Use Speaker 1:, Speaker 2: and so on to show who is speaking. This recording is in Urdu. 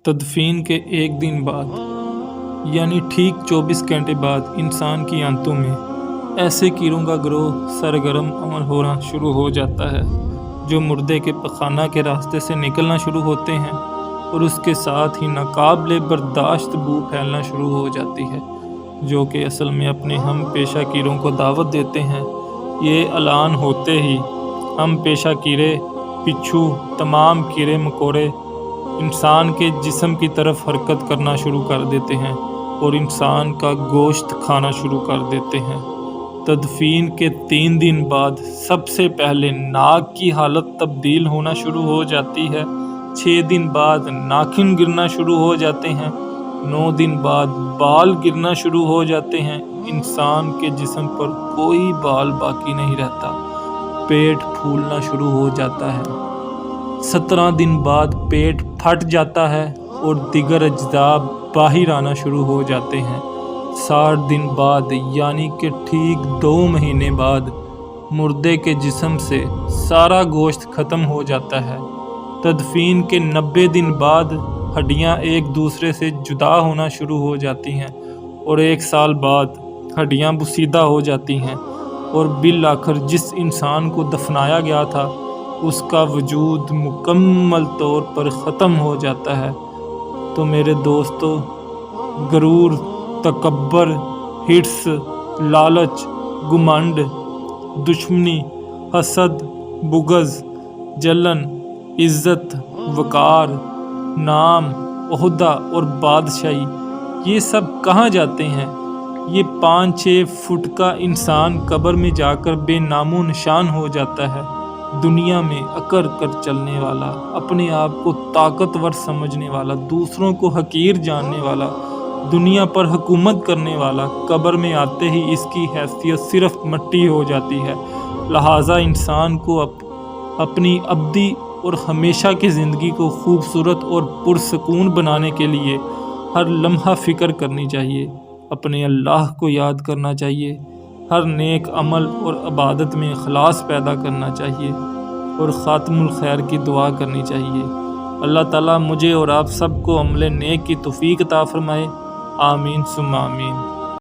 Speaker 1: تدفین کے ایک دن بعد یعنی ٹھیک 24 گھنٹے بعد انسان کی آنتوں میں ایسے کیڑوں کا گروہ سرگرم عمل ہونا شروع ہو جاتا ہے جو مردے کے پخانہ کے راستے سے نکلنا شروع ہوتے ہیں اور اس کے ساتھ ہی ناقابل برداشت بو پھیلنا شروع ہو جاتی ہے جو کہ اصل میں اپنے ہم پیشہ کیڑوں کو دعوت دیتے ہیں۔ یہ اعلان ہوتے ہی ہم پیشہ کیڑے، بچھو، تمام کیڑے مکوڑے انسان کے جسم کی طرف حرکت کرنا شروع کر دیتے ہیں اور انسان کا گوشت کھانا شروع کر دیتے ہیں۔ تدفین کے 3 دن بعد سب سے پہلے ناک کی حالت تبدیل ہونا شروع ہو جاتی ہے، 6 دن بعد ناخن گرنا شروع ہو جاتے ہیں، 9 دن بعد بال گرنا شروع ہو جاتے ہیں۔ انسان کے جسم پر کوئی بال باقی نہیں رہتا، پیٹ پھولنا شروع ہو جاتا ہے، 17 دن بعد پیٹ پھٹ جاتا ہے اور دیگر اجزاء باہر آنا شروع ہو جاتے ہیں، 60 دن بعد یعنی کہ ٹھیک 2 مہینے بعد مردے کے جسم سے سارا گوشت ختم ہو جاتا ہے۔ تدفین کے 90 دن بعد ہڈیاں ایک دوسرے سے جدا ہونا شروع ہو جاتی ہیں اور 1 سال بعد ہڈیاں بسیدہ ہو جاتی ہیں اور بالآخر جس انسان کو دفنایا گیا تھا اس کا وجود مکمل طور پر ختم ہو جاتا ہے۔ تو میرے دوستو، غرور، تکبر، ہرس، لالچ، گھمنڈ، دشمنی، حسد، بغض، جلن، عزت، وقار، نام، عہدہ اور بادشاہی یہ سب کہاں جاتے ہیں؟ یہ 5-6 فٹ کا انسان قبر میں جا کر بے نام و نشان ہو جاتا ہے۔ دنیا میں اکڑ کر چلنے والا، اپنے آپ کو طاقتور سمجھنے والا، دوسروں کو حقیر جاننے والا، دنیا پر حکومت کرنے والا، قبر میں آتے ہی اس کی حیثیت صرف مٹی ہو جاتی ہے۔ لہٰذا انسان کو اپنی ابدی اور ہمیشہ کی زندگی کو خوبصورت اور پرسکون بنانے کے لیے ہر لمحہ فکر کرنی چاہیے، اپنے اللہ کو یاد کرنا چاہیے، ہر نیک عمل اور عبادت میں اخلاص پیدا کرنا چاہیے اور خاتم الخیر کی دعا کرنی چاہیے۔ اللہ تعالیٰ مجھے اور آپ سب کو عمل نیک کی توفیق عطا فرمائے، آمین ثم آمین۔